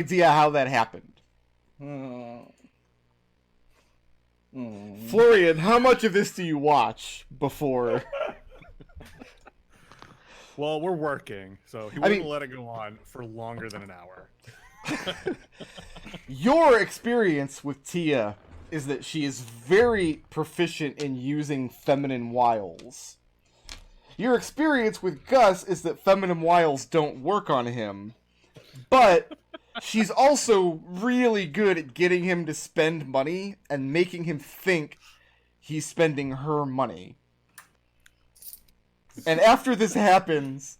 idea how that happened. Mm. Florian, how much of this do you watch before? Well, we're working, so he wouldn't let it go on for longer than an hour. Your experience with Tia is that she is very proficient in using feminine wiles. Your experience with Gus is that feminine wiles don't work on him, but she's also really good at getting him to spend money and making him think he's spending her money. And after this happens,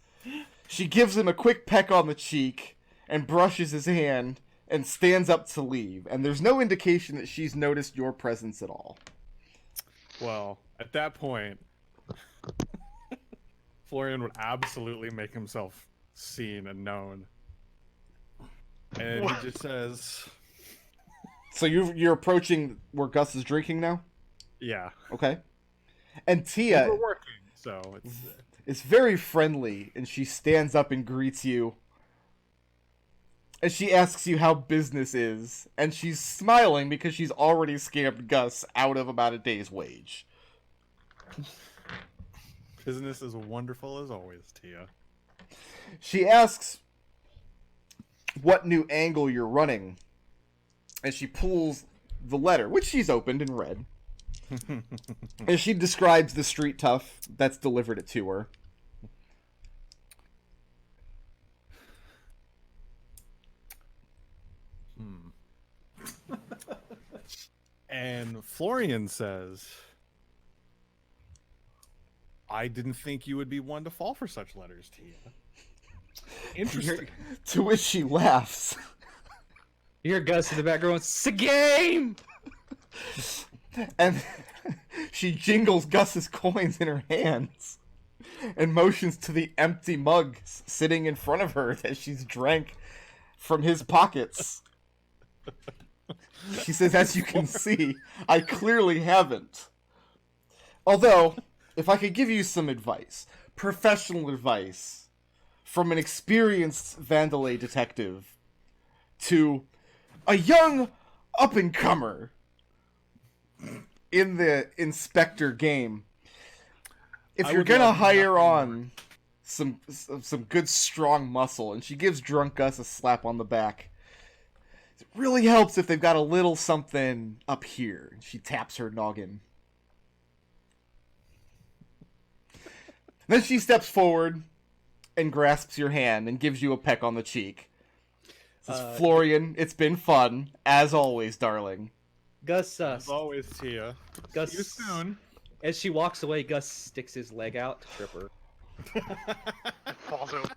she gives him a quick peck on the cheek and brushes his hand and stands up to leave. And there's no indication that she's noticed your presence at all. Well, at that point, Florian would absolutely make himself seen and known. And he just says... So you're approaching where Gus is drinking now? Yeah. Okay. And Tia... We're working, so it's very friendly, and she stands up and greets you. And she asks you how business is, and she's smiling because she's already scammed Gus out of about a day's wage. Business is wonderful as always, Tia. She asks what new angle you're running, and she pulls the letter, which she's opened and read. And she describes the street tough that's delivered it to her. And Florian says, I didn't think you would be one to fall for such letters, Tia. Interesting. To which she laughs. You hear Gus in the background, it's a game! And she jingles Gus's coins in her hands and motions to the empty mug sitting in front of her that she's drank from his pockets. She says, as you can see, I clearly haven't. Although, if I could give you some advice, professional advice, from an experienced Vandalay detective to a young up-and-comer in the Inspector game, if you're gonna hire on some good strong muscle, and she gives drunk Gus a slap on the back, it really helps if they've got a little something up here. She taps her noggin. Then she steps forward and grasps your hand and gives you a peck on the cheek. Says, Florian, it's been fun, as always, darling. Gus, As always, Tia. Gus, See you soon. As she walks away, Gus sticks his leg out to trip her. Falls over.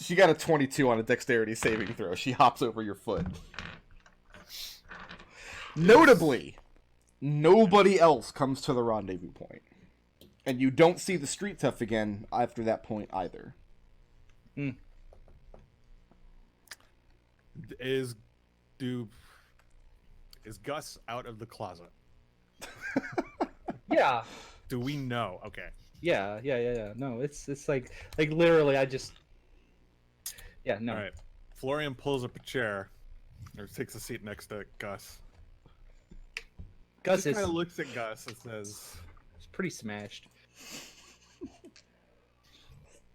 She got a 22 on a dexterity saving throw. She hops over your foot. Notably, nobody else comes to the rendezvous point. And you don't see the street tough again after that point either. Hmm. Is Gus out of the closet? Yeah. Do we know? Okay. Yeah. No, it's like literally, I just. Yeah, no. All right. Florian pulls up a chair, or takes a seat next to Gus. Gus He is kind of looks at Gus and says, pretty smashed.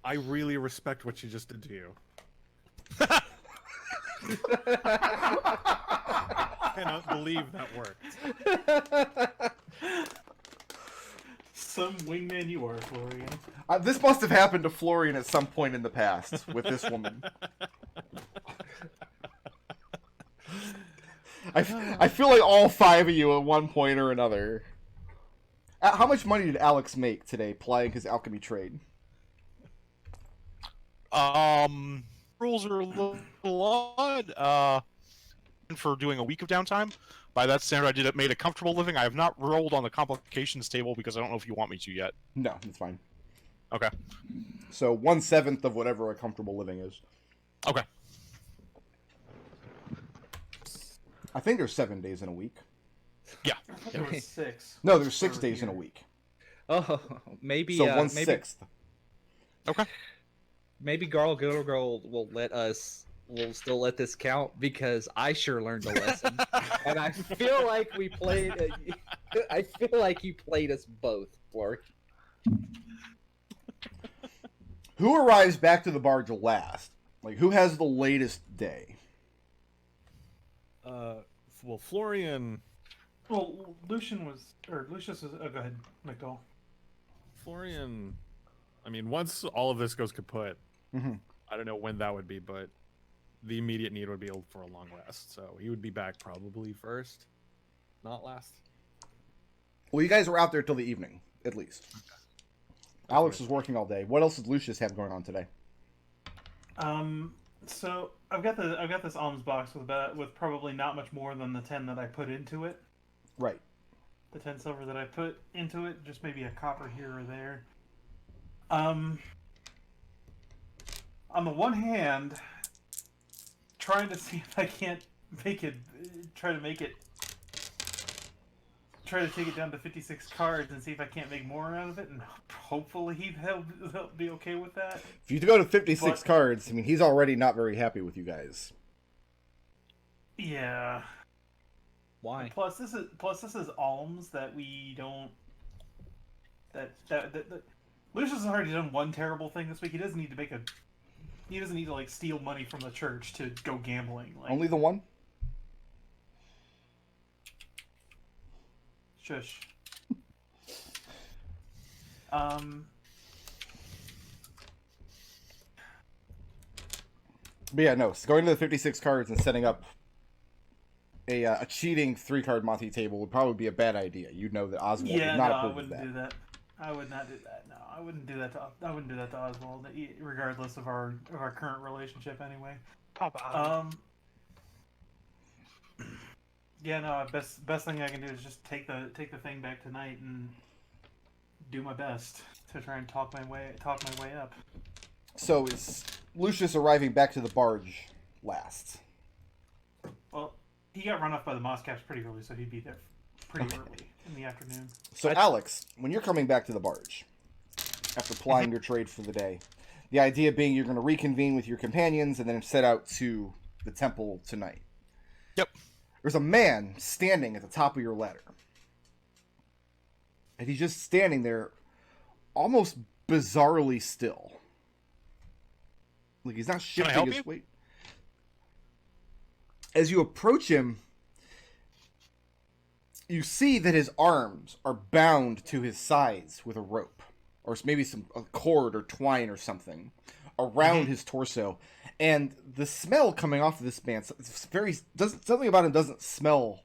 I really respect what you just did to you. Cannot believe that worked. Some wingman you are, Florian. This must have happened to Florian at some point in the past with this woman. I feel like all five of you at one point or another. How much money did Alex make today plying his alchemy trade? Rules are a little odd. For doing a week of downtime. By that standard, made a comfortable living. I have not rolled on the complications table because I don't know if you want me to yet. No, that's fine. Okay. So 1/7 of whatever a comfortable living is. Okay. I think there's 7 days in a week. Yeah. I thought there was 6. No, there's 6 days in a week. Oh, maybe. So Maybe 1/6. Okay. maybe Garl Girl will still let this count because I sure learned a lesson, and I feel like we played. I feel like you played us both, Florian. Who arrives back to the barge last? Like, who has the latest day? Well, Florian. Well, Lucius was. Oh, go ahead, McDohl. Florian. I mean, once all of this goes kaput, Mhm. I don't know when that would be, but the immediate need would be for a long rest. So he would be back probably first, not last. Well, you guys were out there till the evening, at least. Alex was working all day. What else does Lucius have going on today? So I've got this alms box with probably not much more than the 10 that I put into it. Right. The 10 silver that I put into it, just maybe a copper here or there. On the one hand, trying to see if I can't make it, try to take it down to 56 cards and see if I can't make more out of it, and hopefully he'll be okay with that. If you go to 56 But- cards, I mean, he's already not very happy with you guys. Yeah. Why? Plus this is alms that we don't. That Lucius has already done one terrible thing this week. He doesn't need to like steal money from the church to go gambling. Like, Only the one? shush. But yeah, no. So going to the 56 cards and setting up a cheating 3-card Monty table would probably be a bad idea. You'd know that Oswald Yeah, would not no, I approve of wouldn't that. do that. I would not do that. No, I wouldn't do that to Oswald, regardless of our current relationship. Anyway. Papa. Yeah, no. Best thing I can do is just take the thing back tonight and do my best to try and talk my way up. So is Lucius arriving back to the barge last? Well, he got run off by the moss caps pretty early, so he'd be there pretty early in the afternoon. So Alex, when you're coming back to the barge, after plying your trade for the day, the idea being you're going to reconvene with your companions and then set out to the temple tonight. Yep. There's a man standing at the top of your ladder. And he's just standing there, almost bizarrely still. Like he's not shifting help his you? weight. As you approach him, you see that his arms are bound to his sides with a rope, or maybe a cord or twine or something around his torso. And the smell coming off of this man, something about him doesn't smell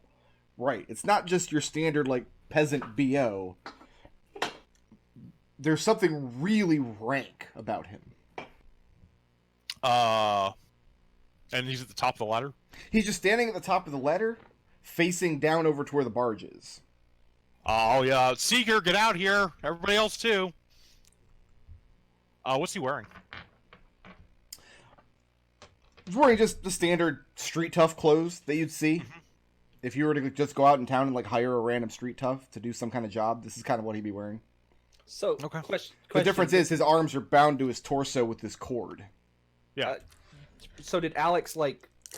right. It's not just your standard like peasant BO. There's something really rank about him. And he's at the top of the ladder. He's just standing at the top of the ladder, facing down over to where the barge is. Oh yeah, Seeker, get out here! Everybody else too. What's he wearing? He's wearing just the standard street tough clothes that you'd see. If you were to just go out in town and like hire a random street tough to do some kind of job, this is kind of what he'd be wearing. So, Okay. question. The difference is his arms are bound to his torso with this cord. Yeah. So did Alex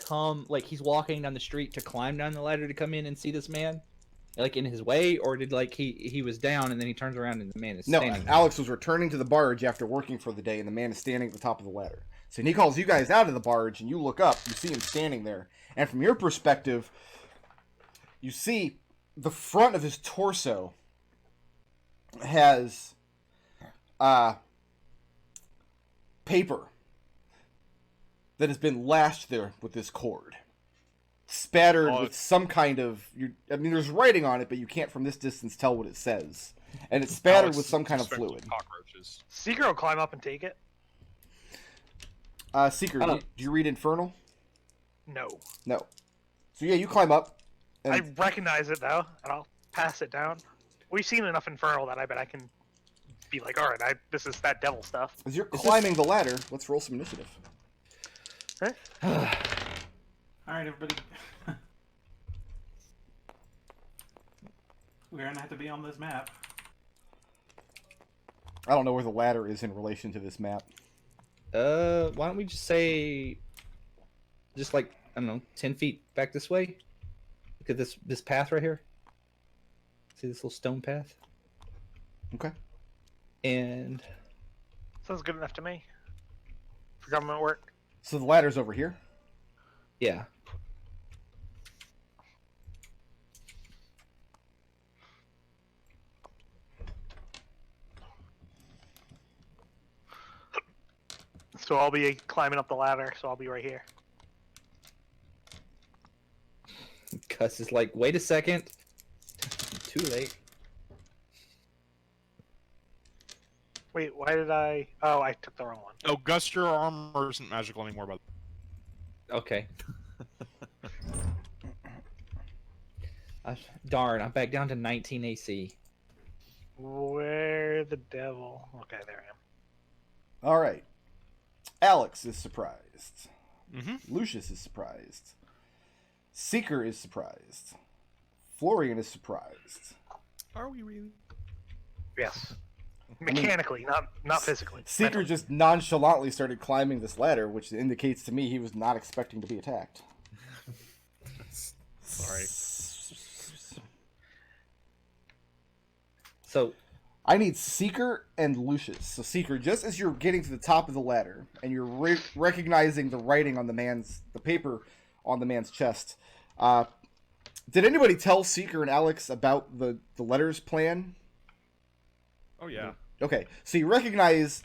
come he's walking down the street to climb down the ladder to come in and see this man, in his way, or did he was down and then he turns around and the man is No, standing? Alex was returning to the barge after working for the day, and the man is standing at the top of the ladder. So when he calls you guys out of the barge, and you look up, you see him standing there. And from your perspective, you see the front of his torso has paper that has been lashed there with this cord. Spattered with some kind of... there's writing on it, but you can't from this distance tell what it says. And it's spattered Alex with some kind of suspects fluid. Cockroaches. Seeker will climb up and take it. Seeker, do you read Infernal? No. No. So yeah, you climb up. And I recognize it though, and I'll pass it down. We've seen enough Infernal that I bet I can be like, all right, this is that devil stuff. as you're climbing the ladder, let's roll some initiative. All right, everybody. We're gonna have to be on this map. I don't know where the ladder is in relation to this map. Why don't we just say, just like, I don't know, 10 feet back this way? Look at this path right here. See this little stone path? Okay. And Sounds good enough to me. For government work. So the ladder's over here. yeah. So I'll be climbing up the ladder, so I'll be right here. Gus is like, wait a second. Too late. Wait, why did I... Oh, I took the wrong one. Oh, Gus, your armor isn't magical anymore, by the Okay. Darn, I'm back down to 19 AC. Where the devil? Okay, there I am. All right. Alex is surprised. Mm-hmm. Lucius is surprised. Seeker is surprised. Florian is surprised. Are we really? Yes. Mechanically, not physically. Seeker Mentally. just nonchalantly started climbing this ladder, which indicates to me he was not expecting to be attacked. Sorry. So, I need Seeker and Lucius. So Seeker, just as you're getting to the top of the ladder and you're recognizing the writing on the paper on the man's chest, did anybody tell Seeker and Alex about the letters plan? Oh yeah. Okay, so you recognize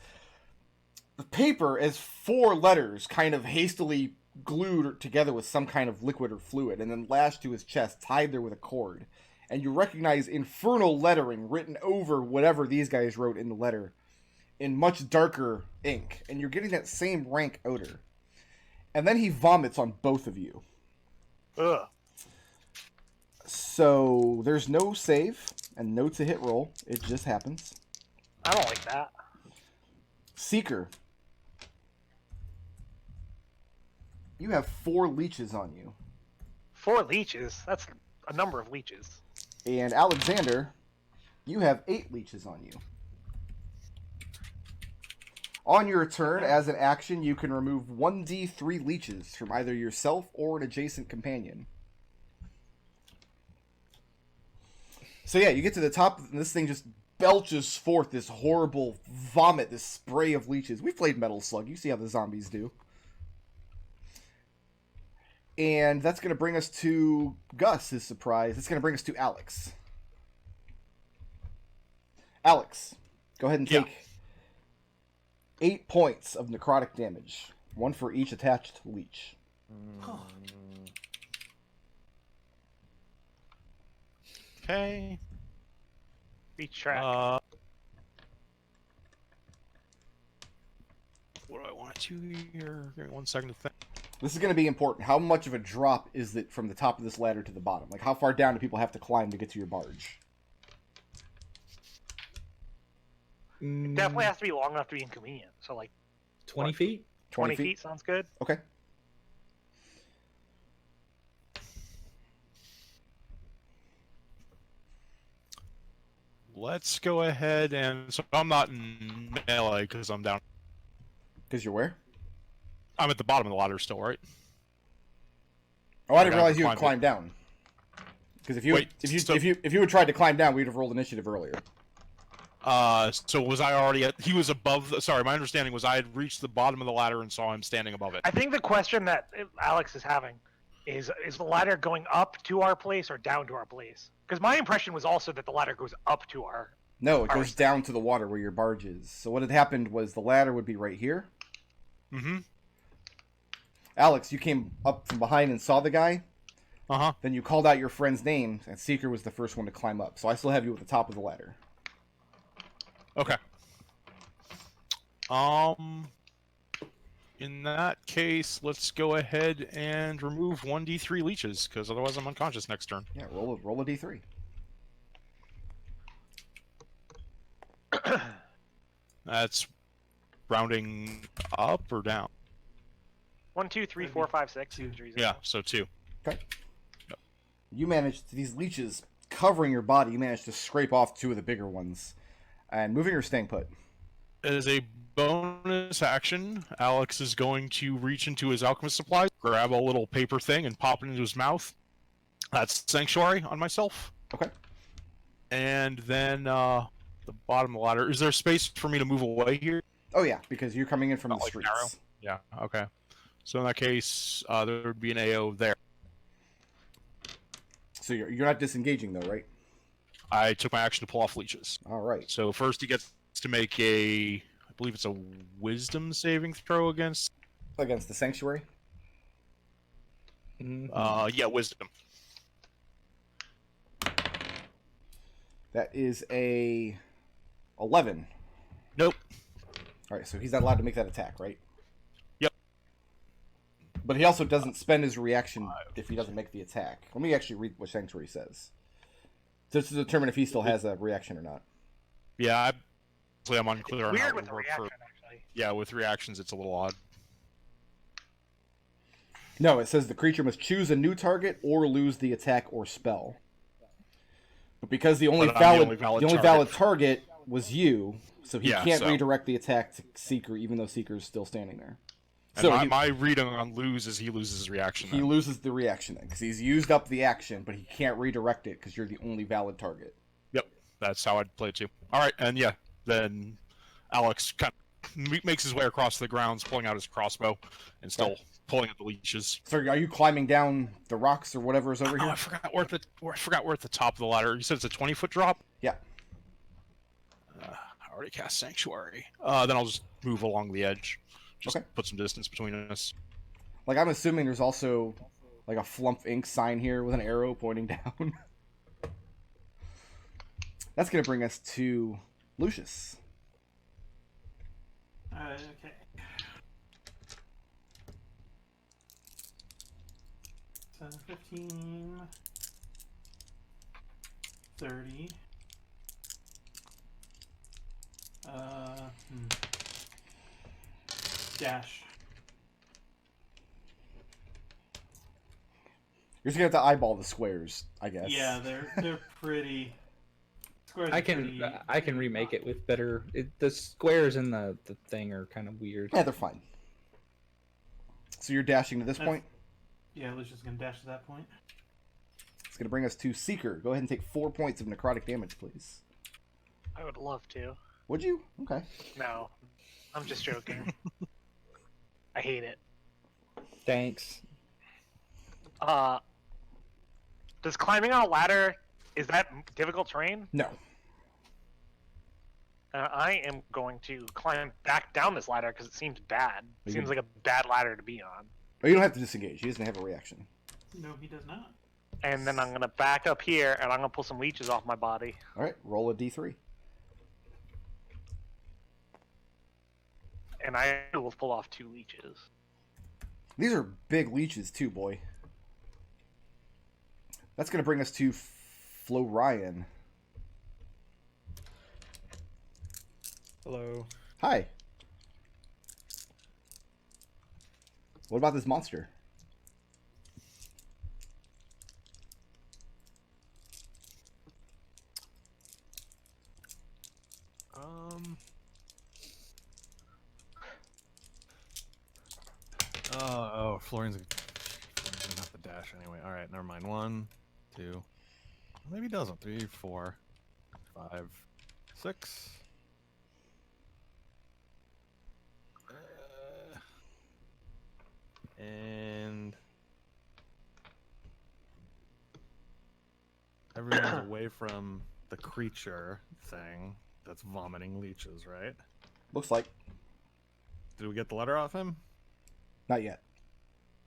the paper as 4 letters kind of hastily glued together with some kind of liquid or fluid and then lashed to his chest, tied there with a cord. And you recognize infernal lettering written over whatever these guys wrote in the letter in much darker ink. And you're getting that same rank odor. And then he vomits on both of you. Ugh. So there's no save and no to hit roll. It just happens. I don't like that. Seeker. You have 4 leeches on you. 4 leeches? That's a number of leeches. And Alexander, you have 8 leeches on you. On your turn, as an action, you can remove 1d3 leeches from either yourself or an adjacent companion. So yeah, you get to the top, and this thing just belches forth this horrible vomit, this spray of leeches. We've played Metal Slug. You see how the zombies do. And that's going to bring us to Gus, his surprise. It's going to bring us to Alex. Alex, go ahead and take 8 points of necrotic damage. 1 for each attached leech. Okay. Beach track. What do I want to here? Give me 1 second to think. This is going to be important. How much of a drop is it from the top of this ladder to the bottom? Like, how far down do people have to climb to get to your barge? It definitely has to be long enough to be inconvenient. So, like, 20 feet? 20 feet sounds good. Okay. Let's go ahead and... So I'm not in melee because I'm down. Because you're where? I'm at the bottom of the ladder still, right? Oh, I didn't I realize you had climbed climbed down. Because if you Wait, if you had tried to climb down, we'd have rolled initiative earlier. So was I already at... He was above... Sorry, my understanding was I had reached the bottom of the ladder and saw him standing above it. I think the question that Alex is having is the ladder going up to our place or down to our place? Because my impression was also that the ladder goes up to our... No, it goes down to the water where your barge is. So what had happened was the ladder would be right here. Mm-hmm. Alex, you came up from behind and saw the guy. Uh-huh. Then you called out your friend's name, and Seeker was the first one to climb up. So I still have you at the top of the ladder. Okay. In that case, let's go ahead and remove 1d3 leeches, because otherwise I'm unconscious next turn. Yeah, roll a d3. That's rounding up or down? 1, 2, 3, 4, 5, 6. Yeah, so 2. Okay. You managed, these leeches covering your body, you managed to scrape off 2 of the bigger ones. And moving or staying put? As a bonus action, Alex is going to reach into his alchemist supplies, grab a little paper thing, and pop it into his mouth. That's Sanctuary on myself. Okay. And then the bottom of the ladder. Is there space for me to move away here? Oh yeah, because you're coming in from Not the like streets. narrow? Yeah, okay. So in that case, there would be an AO there. So you're not disengaging though, right? I took my action to pull off leeches. All right. So first he gets to make I believe it's a wisdom saving throw against... Against the sanctuary. yeah, wisdom. That is a 11. Nope. All right, so he's not allowed to make that attack, right? Yep. But he also doesn't spend his reaction if he doesn't make the attack. Let me actually read what Sanctuary says. Just to determine if he still has a reaction or not. Yeah, I'm unclear on how Weird it with would the work reaction, for... actually. Yeah, with reactions it's a little odd. No, it says the creature must choose a new target or lose the attack or spell. But because the only But I'm valid target was you, so he Yeah, can't so- redirect the attack to Seeker, even though Seeker's still standing there. And So my reading on lose is he loses his reaction. he then. loses the reaction then, because he's used up the action, but he can't redirect it because you're the only valid target. Yep, that's how I'd play it too. All right, and yeah, then Alex kind of makes his way across the grounds, pulling out his crossbow, and still pulling at the leeches. So are you climbing down the rocks or whatever is over Oh, here? I forgot we're at the top of the ladder. You said it's a 20-foot drop. Yeah. I already cast Sanctuary. Then I'll just move along the edge. Just Okay. put some distance between us. Like, I'm assuming there's also, like, a Flumph Inc. sign here with an arrow pointing down. That's going to bring us to Lucius. Okay. So 15, 30. Dash. You're just going to have to eyeball the squares, I guess. Yeah, they're pretty. Squares I are can pretty- I can remake it with better. The squares in the thing are kind of weird. Yeah, they're fine. So you're dashing to this point? Yeah, Lucius is gonna dash to that point. It's going to bring us to Seeker. Go ahead and take 4 points of necrotic damage, please. I would love to. Would you? Okay. No, I'm just joking. I hate it. Thanks. Does climbing on a ladder, is that difficult terrain? No. I am going to climb back down this ladder because it seems bad. It seems like a bad ladder to be on. Oh, you don't have to disengage. He doesn't have a reaction. No, he does not. And then I'm gonna back up here and I'm gonna pull some leeches off my body. All right, roll a d3. And I will pull off 2 leeches. These are big leeches too, boy. That's going to bring us to Florian. Hello. Hi. What about this monster? Florian's gonna have to dash anyway. All right, never mind. 1, 2, maybe he doesn't. 3, 4, 5, 6. And everyone's away from the creature thing that's vomiting leeches, right? Looks like. Did we get the letter off him? Not yet.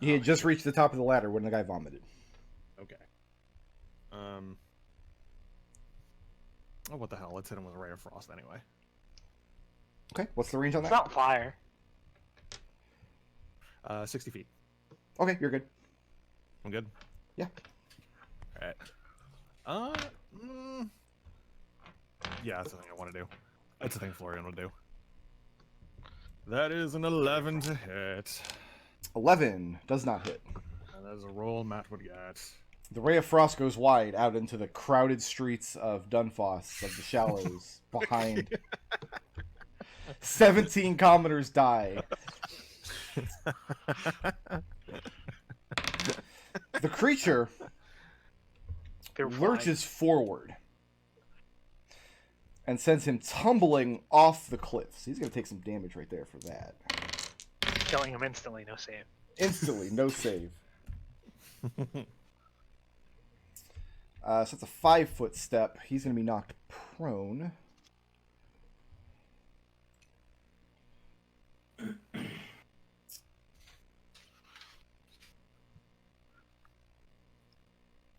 He had just reached the top of the ladder when the guy vomited. Okay. Oh, what the hell? Let's hit him with a ray of frost anyway. Okay, what's the range on It's that? not fire. 60 feet. Okay, you're good. I'm good? Yeah. Alright. Yeah, that's the thing I want to do. That's the thing Florian will do. That is an 11 to hit. 11 does not hit. And that is a roll Matt would get. The ray of frost goes wide out into the crowded streets of Dunfoss, of the Shallows, behind 17 commoners die. The creature They're flying. lurches forward and sends him tumbling off the cliffs. He's going to take some damage right there for that. Killing him instantly, no save. Instantly, no save. So it's a 5-foot step. He's going to be knocked prone.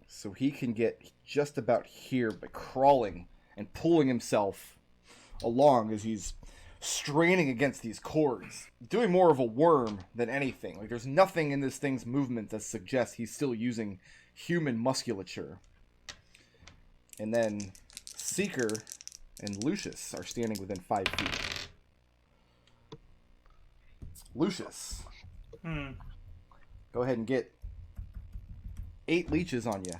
So he can get just about here by crawling and pulling himself along as he's straining against these cords, doing more of a worm than anything. Like, there's nothing in this thing's movement that suggests he's still using human musculature. And then Seeker and Lucius are standing within 5 feet. Lucius, go ahead and get 8 leeches on you.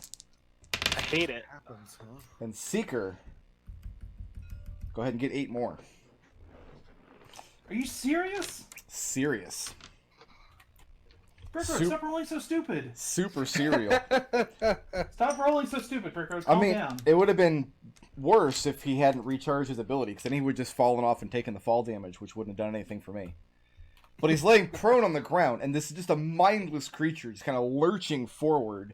I hate it. And Seeker, go ahead and get 8 more. Are you serious? Serious. Brickroad, stop rolling so stupid. Super serial. Stop rolling so stupid, Brickroad. I Calm mean, down. it would have been worse if he hadn't recharged his ability, because then he would just fallen off and taken the fall damage, which wouldn't have done anything for me. But he's laying prone on the ground, and this is just a mindless creature, just kind of lurching forward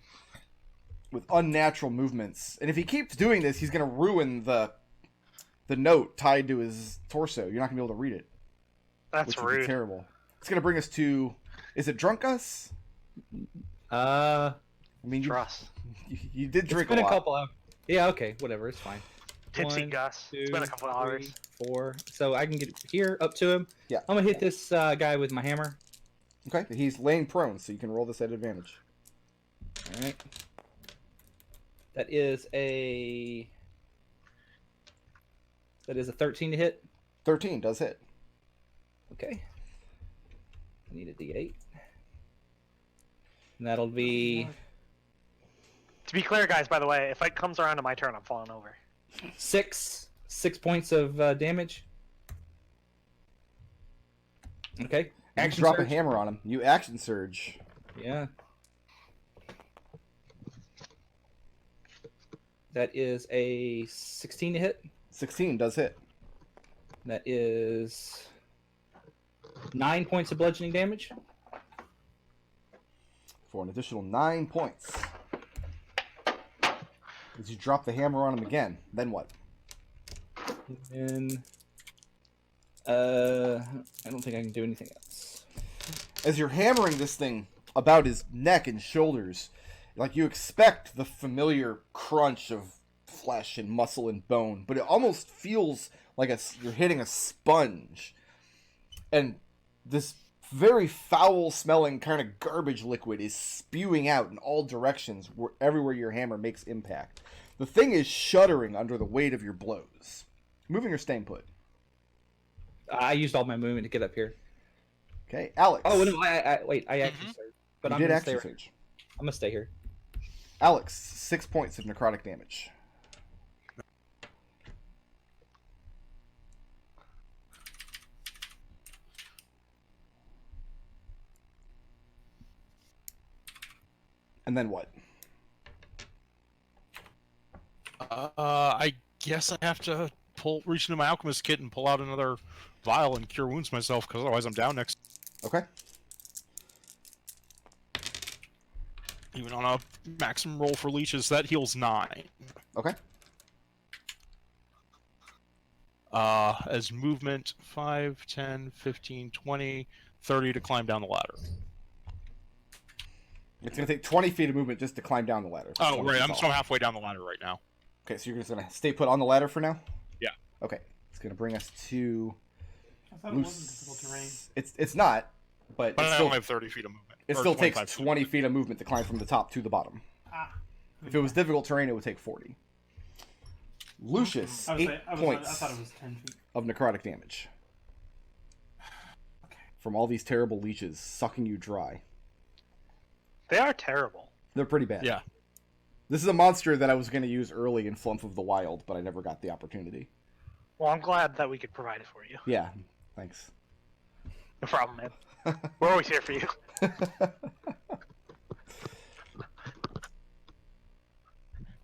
with unnatural movements. And if he keeps doing this, he's going to ruin the note tied to his torso. You're not going to be able to read it. That's which would be rude. terrible. It's going to bring us to... Is it Drunk Us? I mean, Trust. you did drink It's been a lot. couple hours. Yeah, okay, whatever, it's fine. Tipsy 1, Gus. 2, It's been a couple hours. 3, 4. So I can get here up to him. Yeah. I'm gonna hit this guy with my hammer. Okay, he's laying prone, so you can roll this at advantage. All right. That is a 13 to hit. 13 does hit. Okay. I need a D8. And that'll be To be clear, guys, by the way, if it comes around to my turn, I'm falling over. 6 points of damage. Okay. You drop a hammer on him. You action surge. Yeah. That is a 16 to hit. 16 does hit. That is 9 points of bludgeoning damage. For an additional 9 points. As you drop the hammer on him again. Then what? And I don't think I can do anything else. As you're hammering this thing about his neck and shoulders, like you expect the familiar crunch of flesh and muscle and bone, but it almost feels like you're hitting a sponge. And this very foul-smelling kind of garbage liquid is spewing out in all directions, everywhere your hammer makes impact. The thing is shuddering under the weight of your blows. Moving or staying put? I used all my movement to get up here. Okay, Alex. Oh no! Wait. I actually started, but you I'm did gonna stay. action surge. I'm gonna stay here. Alex, 6 points of necrotic damage. And then what? I guess I have to reach into my alchemist kit and pull out another vial and cure wounds myself, because otherwise I'm down next. Okay. Even on a maximum roll for leeches, that heals 9. Okay. As movement, 5, 10, 15, 20, 30 to climb down the ladder. It's going to take 20 feet of movement just to climb down the ladder. Oh, right, I'm halfway down the ladder right now. Okay, so you're just going to stay put on the ladder for now? Yeah. Okay. It's going to bring us to... I thought it wasn't difficult terrain. It's not, but But it's I still, only have 30 feet of movement. it or still takes 25 feet. 20 feet of movement to climb from the top to the bottom. Ah. If it was difficult terrain, it would take 40. Lucius, 8 points I thought it was 10 feet. of necrotic damage. From all these terrible leeches sucking you dry. They are terrible. They're pretty bad. Yeah. This is a monster that I was going to use early in Flumph of the Wild, but I never got the opportunity. Well, I'm glad that we could provide it for you. Yeah, thanks. No problem, man. We're always here for you.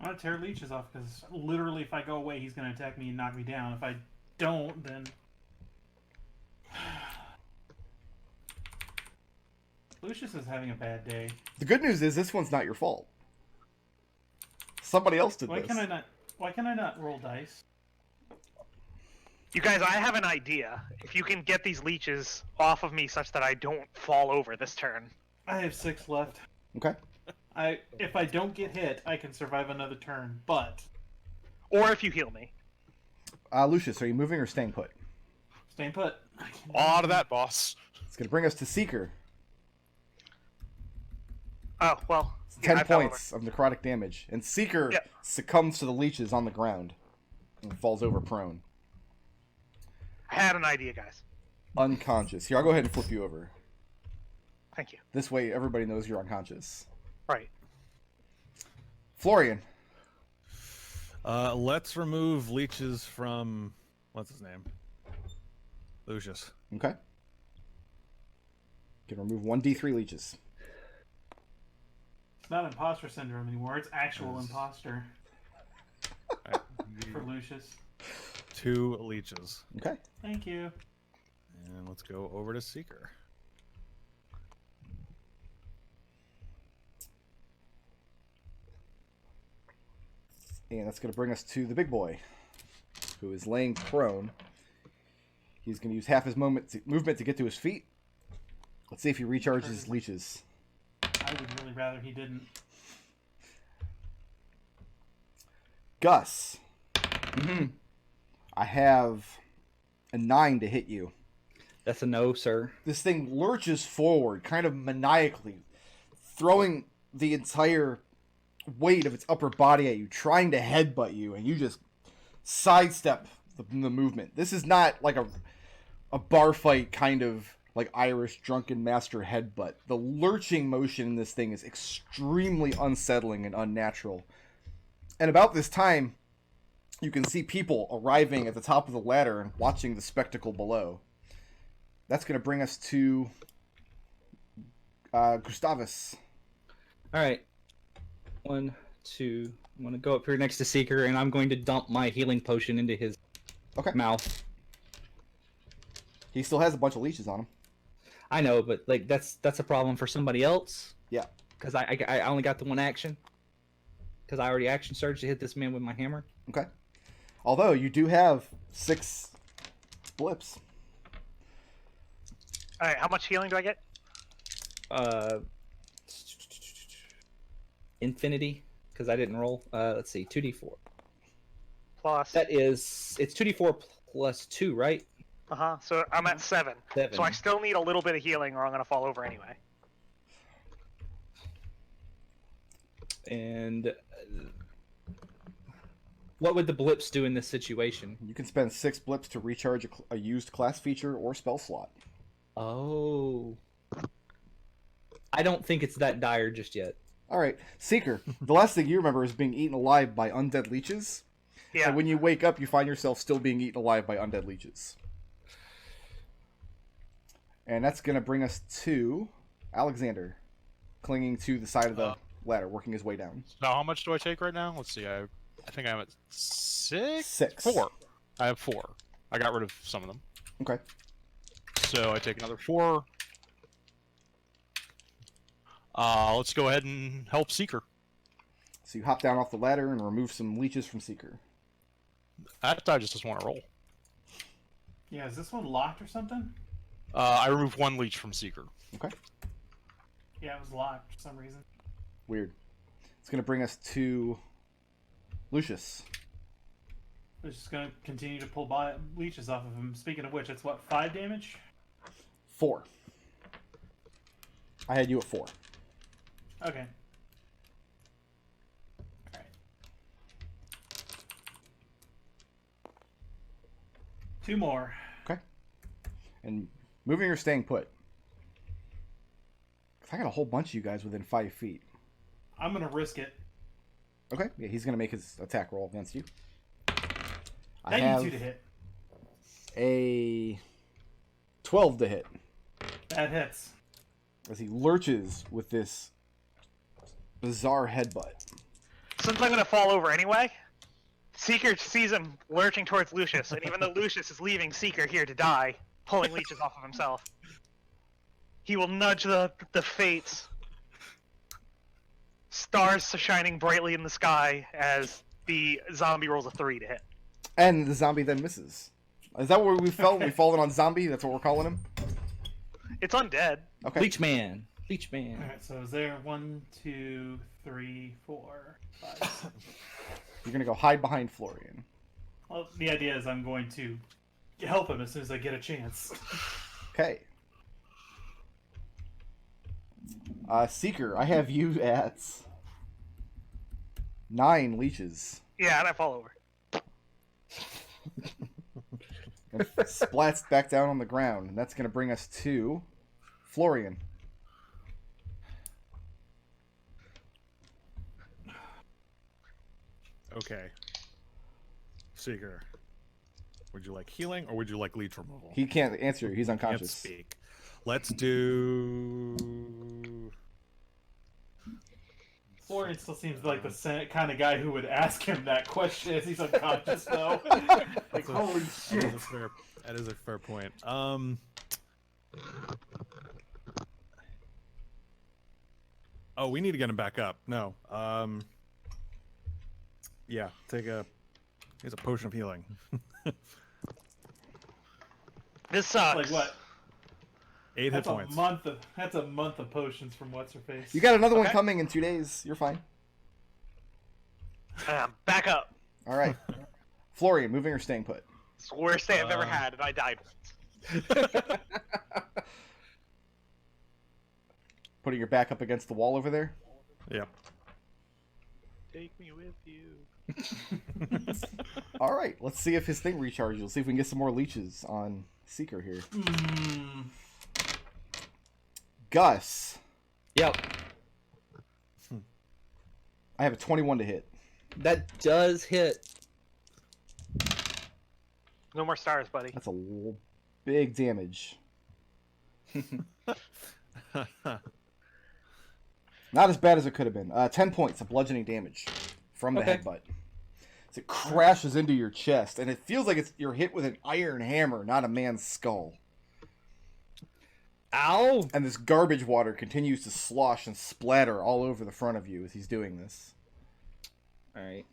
I'm gonna tear leeches off because literally, if I go away, he's gonna attack me and knock me down. If I don't, then Lucius is having a bad day. The good news is this one's not your fault. Somebody else did Why this. can I not? Why can I not roll dice? You guys, I have an idea. If you can get these leeches off of me such that I don't fall over this turn. I have 6 left. Okay. If I don't get hit, I can survive another turn. But Or if you heal me. Lucius, are you moving or staying put? staying put. All out of that, boss. It's going to bring us to Seeker. Oh, well. It's yeah, 10 I fell points of necrotic damage. And Seeker Yeah. succumbs to the leeches on the ground and falls over prone. I had an idea, guys. Unconscious. Here, I'll go ahead and flip you over. Thank you. This way, everybody knows you're unconscious. Right. Florian. Let's remove leeches from what's his name? Lucius. Okay. Can remove 1d3 leeches. It's not imposter syndrome anymore. It's actual Yes. imposter Alright, for Lucius. 2 leeches. Okay. Thank you. And let's go over to Seeker. And that's going to bring us to the big boy, who is laying prone. He's going to use half his movement to get to his feet. Let's see if he recharges his leeches. I would really rather he didn't. Gus. I have a 9 to hit you. That's a no, sir. This thing lurches forward, kind of maniacally, throwing the entire weight of its upper body at you, trying to headbutt you, and you just sidestep the movement. This is not like a bar fight kind of like Irish drunken master headbutt. The lurching motion in this thing is extremely unsettling and unnatural. And about this time, you can see people arriving at the top of the ladder and watching the spectacle below. That's going to bring us to Gustavus. All right. 1, 2. I'm going to go up here next to Seeker, and I'm going to dump my healing potion into his mouth. He still has a bunch of leeches on him. I know, but like that's a problem for somebody else. Yeah. Because I only got the one action. Because I already action surged to hit this man with my hammer. Okay. Although you do have 6 blips. All right, how much healing do I get? Infinity, because I didn't roll. Let's see, 2d4. Plus. That is, it's 2d4 plus 2, right? Uh-huh. So I'm at 7. 7. So I still need a little bit of healing or I'm going to fall over anyway. And what would the blips do in this situation? You can spend 6 blips to recharge a used class feature or spell slot. Oh. I don't think it's that dire just yet. All right, Seeker. The last thing you remember is being eaten alive by undead leeches. Yeah. And when you wake up, you find yourself still being eaten alive by undead leeches. And that's going to bring us to Alexander, clinging to the side of the ladder, working his way down. So how much do I take right now? Let's see. I think I'm at 6? 6. 4. I have 4. I got rid of some of them. Okay. So I take another 4. Let's go ahead and help Seeker. So you hop down off the ladder and remove some leeches from Seeker. That guy just doesn't want to roll. Yeah, is this one locked or something? I removed 1 leech from Seeker. Okay. Yeah, it was locked for some reason. Weird. It's going to bring us to Lucius. We're just gonna continue to pull leeches off of him. Speaking of which, it's what, 5 damage? 4. I had you at 4. Okay. Alright. 2 more. Okay. And moving or staying put? 'Cause I got a whole bunch of you guys within 5 feet. I'm gonna risk it. Okay. Yeah, he's going to make his attack roll against you. I 92 have to hit. A 12 to hit That hits. as he lurches with this bizarre headbutt. Since I'm gonna fall over anyway, Seeker sees him lurching towards Lucius, and even though Lucius is leaving Seeker here to die, pulling leeches off of himself, he will nudge the fates. Stars shining brightly in the sky as the zombie rolls a 3 to hit. And the zombie then misses. Is that where we fell? We've fallen on zombie? That's what we're calling him? It's undead. Okay. Leech man. Leech man. Alright, so is there 1, 2, 3, 4, 5? You're going to go hide behind Florian. Well, the idea is I'm going to help him as soon as I get a chance. Okay. Seeker, I have you at 9 leeches. Yeah, and I fall over. And splats back down on the ground. And that's going to bring us to Florian. Okay. Seeker. Would you like healing or would you like leech removal? He can't answer you. He's Can't unconscious. speak. Let's do. Florian still seems like the kind of guy who would ask him that question as he's unconscious, though. Like, holy shit. That is a fair point. Oh, we need to get him back up. No. Yeah, here's a potion of healing. This sucks. Like what? 8 hit That's points. That's a month of potions from what's her face. You got another one Okay. coming in 2 days. You're fine. Back up. All right. Florian, moving or staying put? It's the worst day I've ever had, and I died once. Putting your back up against the wall over there? Yep. Take me with you. All right. Let's see if his thing recharges. Let's see if we can get some more leeches on Seeker here. Gus. Yep. I have a 21 to hit. That does hit. No more stars, buddy. That's big damage. Not as bad as it could have been. 10 points of bludgeoning damage from the Okay. headbutt. As it crashes into your chest, and it feels like you're hit with an iron hammer, not a man's skull. Ow! And this garbage water continues to slosh and splatter all over the front of you as he's doing this. Alright.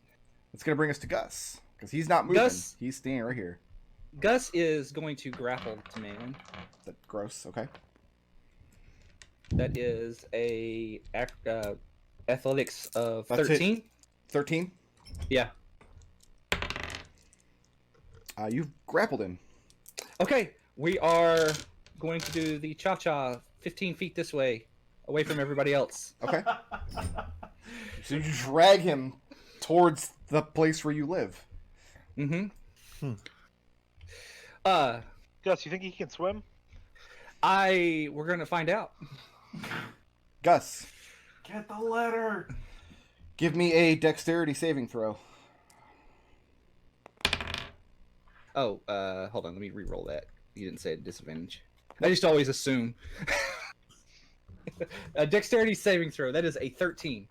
It's going to bring us to Gus, because he's not moving. Gus- He's standing right here. Gus is going to grapple to man. That's gross. Okay. That is a athletics of That's it. 13. 13. Yeah. You've grappled him. Okay, we are going to do the cha-cha 15 feet this way, away from everybody else. Okay. So you drag him towards the place where you live. Mm-hmm. Gus, you think he can swim? We're gonna find out. Gus, Get the letter. give me a dexterity saving throw. Oh, hold on, let me re-roll that. You didn't say a disadvantage. I just always assume. A dexterity saving throw, that is a 13.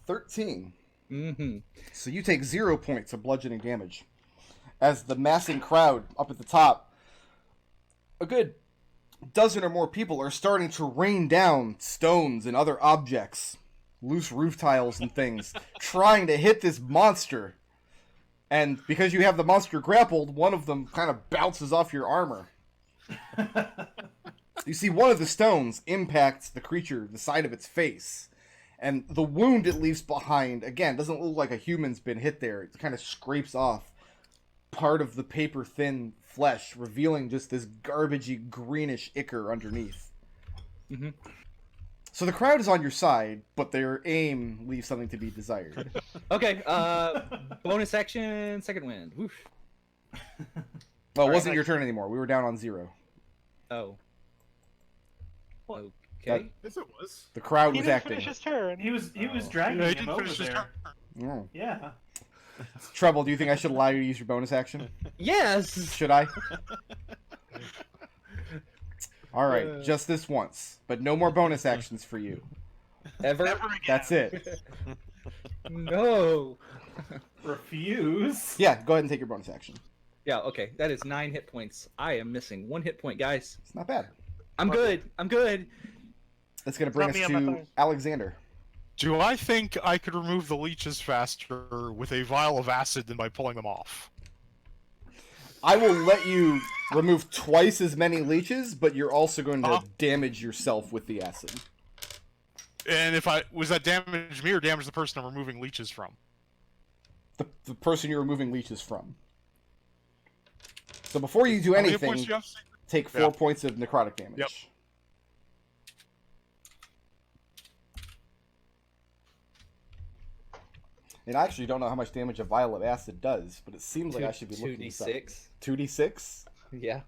13. Mm-hmm. So you take 0 points of bludgeoning damage. As the massing crowd up at the top, a good dozen or more people are starting to rain down stones and other objects, loose roof tiles and things, trying to hit this monster. And because you have the monster grappled, one of them kind of bounces off your armor. You see one of the stones impacts the creature, the side of its face. And the wound it leaves behind, again, doesn't look like a human's been hit there. It kind of scrapes off part of the paper-thin flesh, revealing just this garbagey, greenish ichor underneath. Mm-hmm. So the crowd is on your side, but their aim leaves something to be desired. Okay, bonus action, second wind. Woof. Well, it Alright, wasn't your turn anymore. We were down on 0. Oh. What? Okay. Yes, it was. The crowd He was didn't acting. finish his turn. He was dragging Yeah, he him didn't over finish his there. turn. Oh. Yeah. Treble, do you think I should allow you to use your bonus action? Yes. Should I? All right, just this once, but no more bonus actions for you. Ever? Never again. That's it. No. Refuse. Yeah, go ahead and take your bonus action. Yeah. Okay. That is 9 hit points. I am missing 1 hit point, guys. It's not bad. I'm good. I'm good. That's gonna bring us Not me on my to phone. Alexander. Do I think I could remove the leeches faster with a vial of acid than by pulling them off? I will let you remove twice as many leeches, but you're also going to damage yourself with the acid. And if was that damage me or damage the person I'm removing leeches from? The person you're removing leeches from. So before you do How many anything, points do you have? take 4 points of necrotic damage. Yep. And I actually don't know how much damage a vial of acid does, but it seems like I should be looking this up. 2d6. 2d6? Yeah.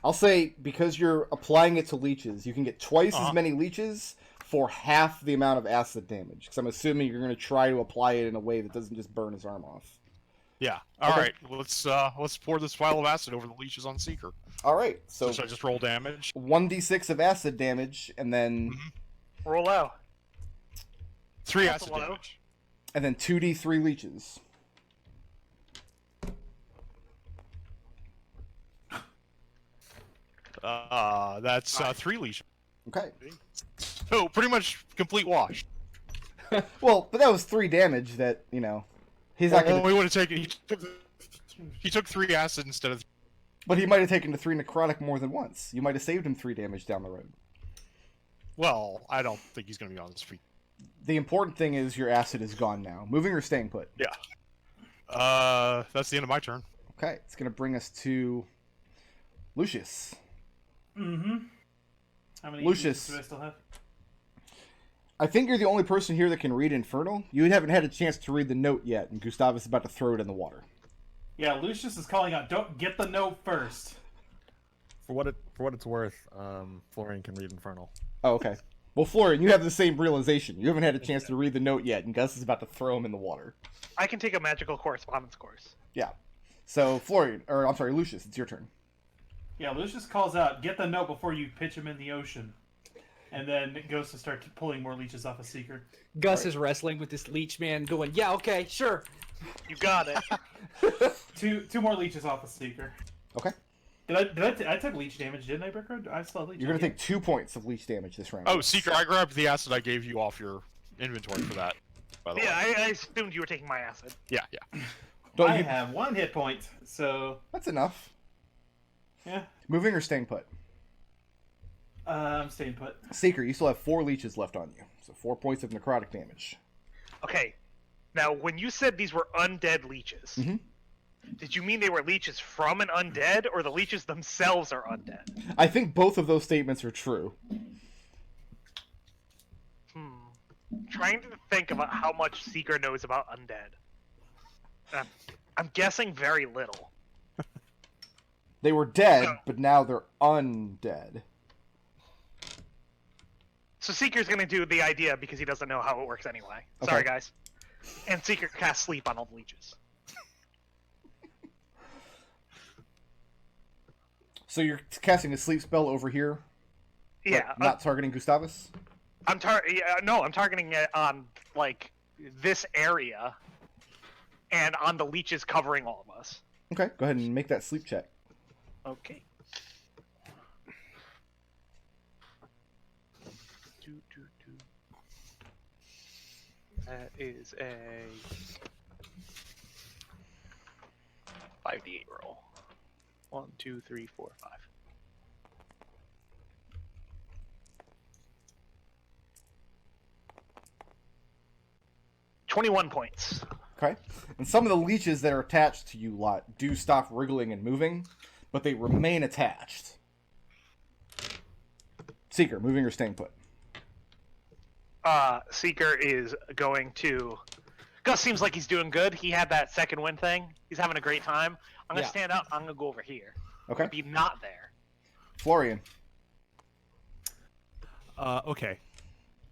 I'll say, because you're applying it to leeches, you can get twice as many leeches for half the amount of acid damage. Because I'm assuming you're going to try to apply it in a way that doesn't just burn his arm off. Yeah. All Okay. right. Let's pour this vial of acid over the leeches on Seeker. All right, so Should I just roll damage? 1d6 of acid damage, and then Roll out. 3 That's acid low. damage. 2d3 leeches. That's 3 leeches. Okay. So pretty much complete wash. Well, but that was 3 damage that, you know, he's not Well, going to... we would have taken. He took 3 acid instead of. But he might have taken the 3 necrotic more than once. You might have saved him 3 damage down the road. Well, I don't think he's going to be on his feet. The important thing is your acid is gone now. Moving or staying put? That's the end of my turn. Okay, it's going to bring us to Lucius. Mm-hmm. How many Lucius. do I still have? I think you're the only person here that can read Infernal. You haven't had a chance to read the note yet, and Gustavus is about to throw it in the water. Yeah, Lucius is calling out. Don't get the note first. For what it's worth, Florian can read Infernal. Oh, okay. Well, Florian, you have the same realization. You haven't had a chance to read the note yet, and Gus is about to throw him in the water. I can take a magical correspondence course. Yeah. So, Lucius, it's your turn. Yeah, Lucius calls out, get the note before you pitch him in the ocean. And then it goes to start pulling more leeches off a Seeker. Gus is wrestling with this leech man, going, "Yeah, okay, sure." You got it. Two more leeches off a Seeker. Okay. I took leech damage, didn't I, Brickroad? I still have leech You're going to damage. take 2 points of leech damage this round. Oh, Seeker, I grabbed the acid I gave you off your inventory for that. By the Yeah, way. I assumed you were taking my acid. Yeah. Don't I you... have 1 hit point, so That's enough. yeah. Moving or staying put? I'm staying put. Seeker, you still have 4 leeches left on you. So 4 points of necrotic damage. Okay. Now, when you said these were undead leeches, Mhm. did you mean they were leeches from an undead, or the leeches themselves are undead? I think both of those statements are true. Trying to think about how much Seeker knows about undead. I'm guessing very little. They were dead, No. but now they're undead. So Seeker's gonna do the idea because he doesn't know how it works anyway. Okay. Sorry, guys. And Seeker casts sleep on all the leeches. So you're casting a sleep spell over here? Yeah, but not targeting Gustavus? I'm targeting it on like this area, and on the leeches covering all of us. Okay, go ahead and make that sleep check. Okay. That is a 5d8 roll. 1, 2, 3, 4, 5. $21 points. Okay. And some of the leeches that are attached to you lot do stop wriggling and moving, but they remain attached. Seeker, moving or staying put? Seeker is going to... Gus seems like he's doing good. He had that second win thing. He's having a great time. I'm going to stand up. I'm going to go over here. Okay. Be not there. Florian. Okay.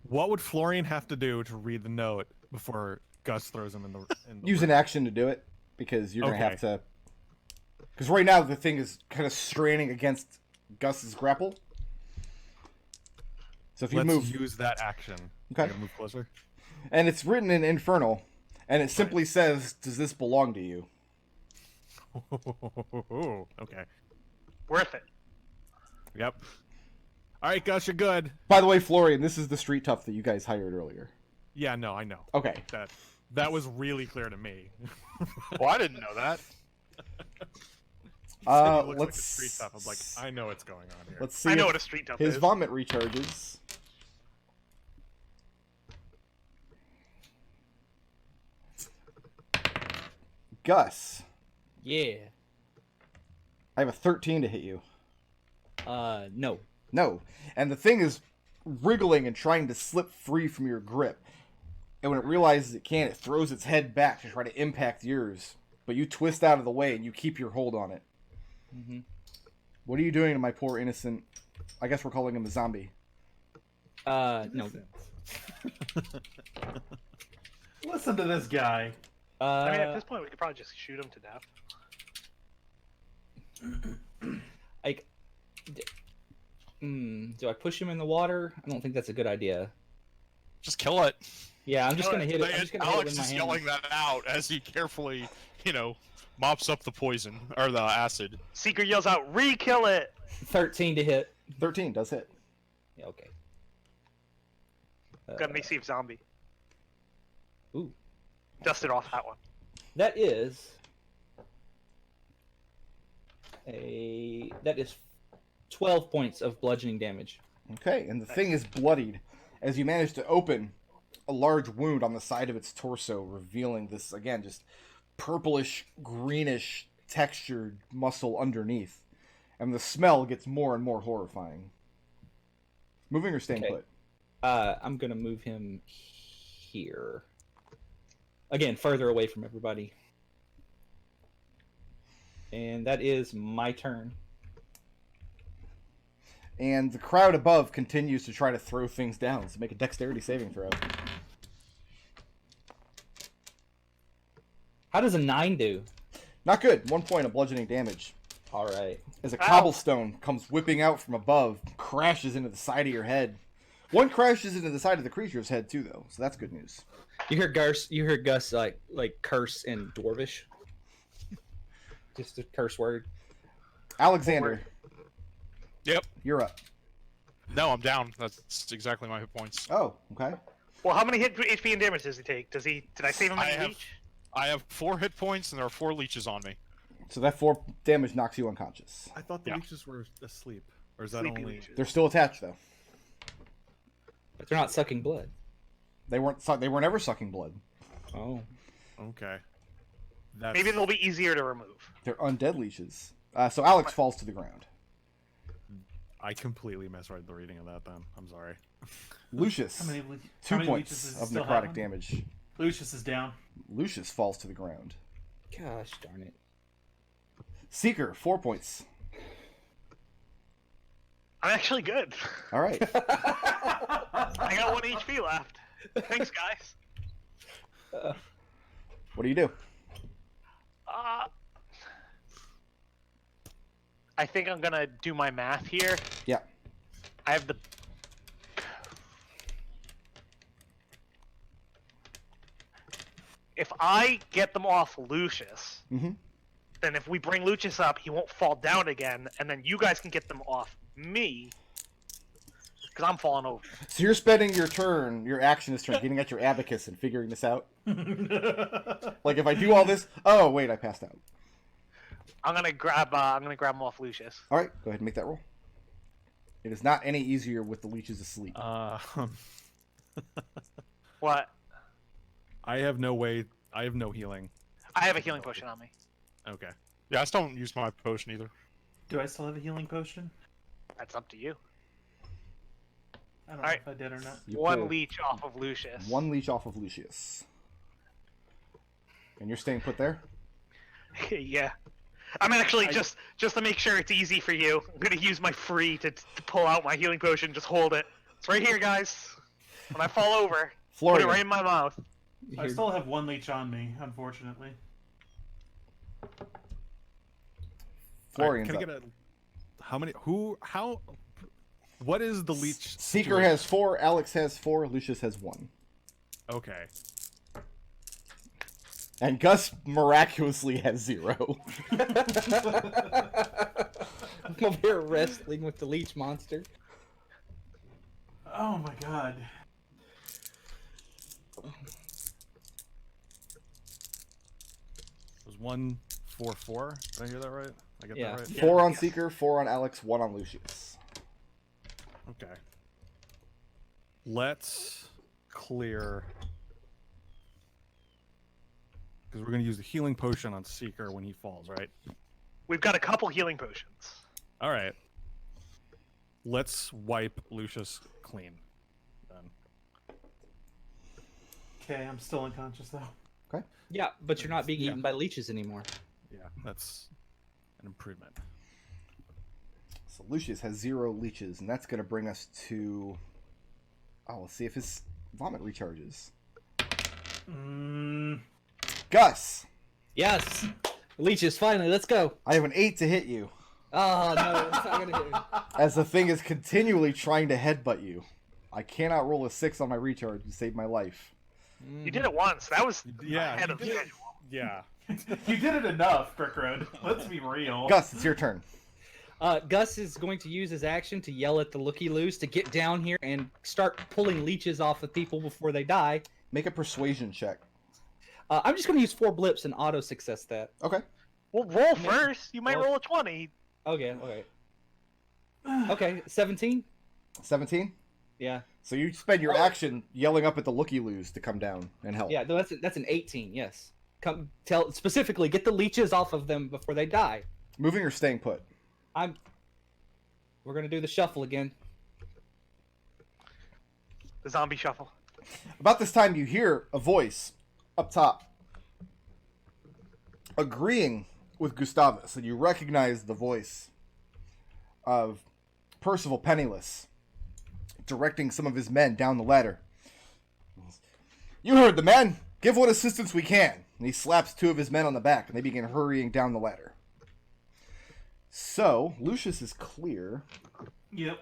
What would Florian have to do to read the note before Gus throws him in the Use an action to do it, because you're gonna have to. Because right now the thing is kind of straining against Gus's grapple. So if you Let's move, use that action. Okay. I gotta move closer. and it's written in Infernal, and it simply says, "Does this belong to you?" Okay. Worth it. Yep. All right, Gus, you're good. By the way, Florian, this is the street tough that you guys hired earlier. Yeah, no, I know. Okay. That was really clear to me. Well, I didn't know that. He said he looks like a let's street tough. I'm like, I know what's going on here. Let's see. I know if what a street tough his is. vomit recharges. Gus, Yeah. I have a 13 to hit you. No. No. And the thing is wriggling and trying to slip free from your grip. And when it realizes it can't, it throws its head back to try to impact yours. But you twist out of the way and you keep your hold on it. Mm-hmm. What are you doing to my poor innocent... I guess we're calling him a zombie. No. Listen to this guy. I mean, at this point, we could probably just shoot him to death. Like, do I push him in the water? I don't think that's a good idea. Just kill it. Yeah, I'm just gonna hit it. I'm just gonna hit it Alex with my is hand. yelling that out as he carefully, mops up the poison or the acid. Seeker yells out, "Re-kill it!" 13 to hit. 13 does hit. Yeah, okay. Got me see if zombie. Ooh. Dusted off that one. That is 12 points of bludgeoning damage. Okay, and the thing is bloodied as you manage to open a large wound on the side of its torso, revealing this, again, just purplish, greenish textured muscle underneath. And the smell gets more and more horrifying. Moving or staying Okay. put? I'm gonna move him here. Again, further away from everybody. And that is my turn. And the crowd above continues to try to throw things down, so make a dexterity saving throw. How does a 9 do? Not good. 1 point of bludgeoning damage. All right. As a cobblestone comes whipping out from above, crashes into the side of your head. One crashes into the side of the creature's head too, though, so that's good news. You heard Gus. You heard Gus like curse in Dwarvish. Just a curse word. Alexander, Yep. you're up. No, I'm down. That's exactly my hit points. Oh, okay. Well, how many hit HP and damage does he take? Did I save him any leech? I have 4 hit points and there are 4 leeches on me. So that 4 damage knocks you unconscious. I thought the Yeah. leeches were asleep. Or is that Sleepy only... leeches. They're still attached, though. But they're not sucking blood. They weren't ever sucking blood. Oh. Okay. That's... Maybe they'll be easier to remove. They're undead leeches. So Alex falls to the ground. I completely misread the reading of that then. I'm sorry. Lucius, How many 2 leeches points does he of still necrotic have? damage. Lucius is down. Lucius falls to the ground. Gosh darn it. Seeker, 4 points. I'm actually good. All right. I got 1 HP left. Thanks, guys. What do you do? I think I'm gonna do my math here. Yeah. I have the. If I get them off Lucius, Mhm. then if we bring Lucius up, he won't fall down again, and then you guys can get them off me, because I'm falling over. So you're spending your turn, your action this turn, getting at your abacus and figuring this out? Like, if I do all this... Oh, wait, I passed out. I'm gonna grab him off Lucius. All right, go ahead and make that roll. It is not any easier with the leeches asleep. What? I have no way... I have no healing. I have a healing potion on me. Okay. Yeah, I still don't use my potion either. Do I still have a healing potion? That's up to you. I don't Alright. know if I did or not. You One pull leech off of Lucius. 1 leech off of Lucius. And you're staying put there? Yeah. I'm actually just to make sure it's easy for you. I'm gonna use my free to pull out my healing potion. Just hold it. It's right here, guys. When I fall over, put Florian, it right in my mouth. I still have one leech on me, unfortunately. Florian's Can I up. get a... How many... Who... How... What is the leech? Seeker situation? has 4, Alex has 4, Lucius has 1. Okay. And Gus miraculously has 0. I'm over here wrestling with the leech monster. Oh my god. It was 1, 4, 4. Did I hear that right? I get Yeah. that right? 4 on yes. Seeker, 4 on Alex, 1 on Lucius. Okay. Let's clear... Because we're going to use the healing potion on Seeker when he falls, right? We've got a couple healing potions. All right. Let's wipe Lucius clean. Then. Okay, I'm still unconscious though. Yeah, but you're not being eaten by leeches anymore. Yeah, that's an improvement. So Lucius has 0 leeches, and that's going to bring us to... Oh, let's see if his vomit recharges. Gus! Yes! Leeches, finally, let's go! I have an 8 to hit you, Oh, no, it's not gonna hit me. as the thing is continually trying to headbutt you. I cannot roll a 6 on my recharge to save my life. You did it once. That was Yeah, ahead you of did it. schedule. Yeah. You did it enough, Brickroad. Let's be real. Gus, it's your turn. Gus is going to use his action to yell at the looky-loos to get down here and start pulling leeches off of people before they die. Make a persuasion check. I'm just going to use 4 blips and auto-success that. Okay. Well, roll first. You might Roll. roll a 20. Okay, okay. Okay, 17? 17? Yeah. So you spend your action yelling up at the looky-loos to come down and help. Yeah, no, that's an 18, yes. Come tell specifically, get the leeches off of them before they die. Moving or staying put? We're going to do the shuffle again. The zombie shuffle. About this time, you hear a voice up top agreeing with Gustavus, and you recognize the voice of Percival Penniless directing some of his men down the ladder. You heard the man. Give what assistance we can. And he slaps 2 of his men on the back, and they begin hurrying down the ladder. So, Lucius is clear. Yep.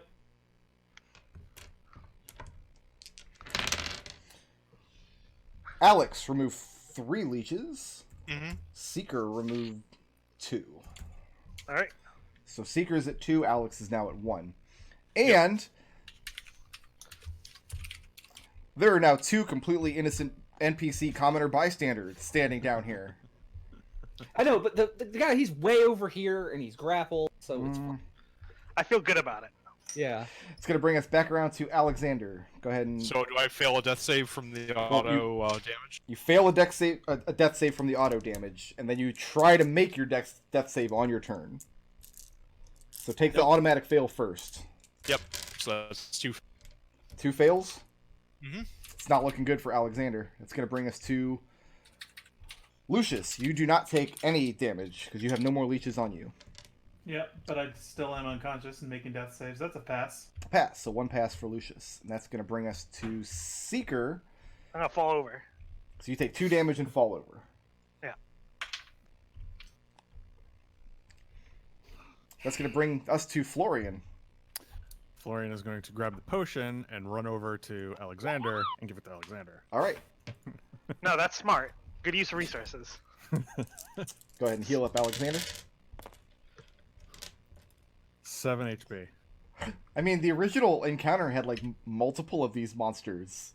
Alex, remove 3 leeches. Mm-hmm. Seeker, remove 2. All right. So Seeker is at 2, Alex is now at 1. And there are now 2 completely innocent NPC commoner bystanders standing down here. I know, but the guy, he's way over here, and he's grappled, so it's fine. I feel good about it. Yeah. It's going to bring us back around to Alexander. Go ahead and... So do I fail a death save from the auto damage? You fail a death save from the auto damage, and then you try to make your death save on your turn. So take the automatic fail first. Yep. So that's 2. 2 fails? Mhm. It's not looking good for Alexander. It's going to bring us to Lucius. You do not take any damage because you have no more leeches on you. Yep, but I still am unconscious and making death saves. That's a pass. Pass. So 1 pass for Lucius. And that's going to bring us to Seeker. I'm gonna fall over. So you take 2 damage and fall over. Yeah. That's going to bring us to Florian. Florian is going to grab the potion and run over to Alexander and give it to Alexander. All right. No, that's smart. Good use of resources. Go ahead and heal up Alexander. 7 HP. I mean, the original encounter had, like, multiple of these monsters.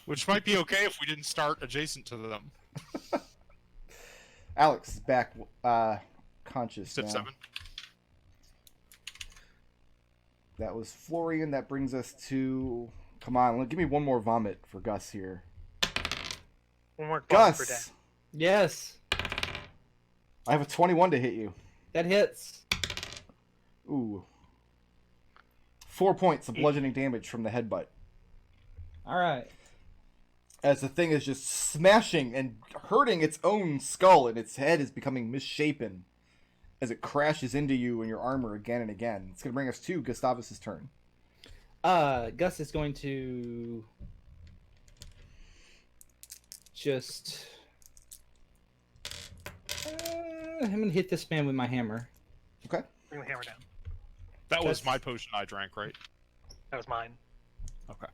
Which might be okay if we didn't start adjacent to them. Alex is back conscious Step now. 7. That was Florian. That brings us to... Come on, give me one more vomit for Gus here. One more bump for Gus! death. Yes. I have a 21 to hit you. That hits. Ooh. 4 points of bludgeoning damage from the headbutt. All right. As the thing is just smashing and hurting its own skull, and its head is becoming misshapen as it crashes into you and your armor again and again. It's going to bring us to Gustavus' turn. Gus is going to just. I'm gonna hit this man with my hammer. Okay. Bring the hammer down. That was That's- my potion I drank, right? That was mine. Okay.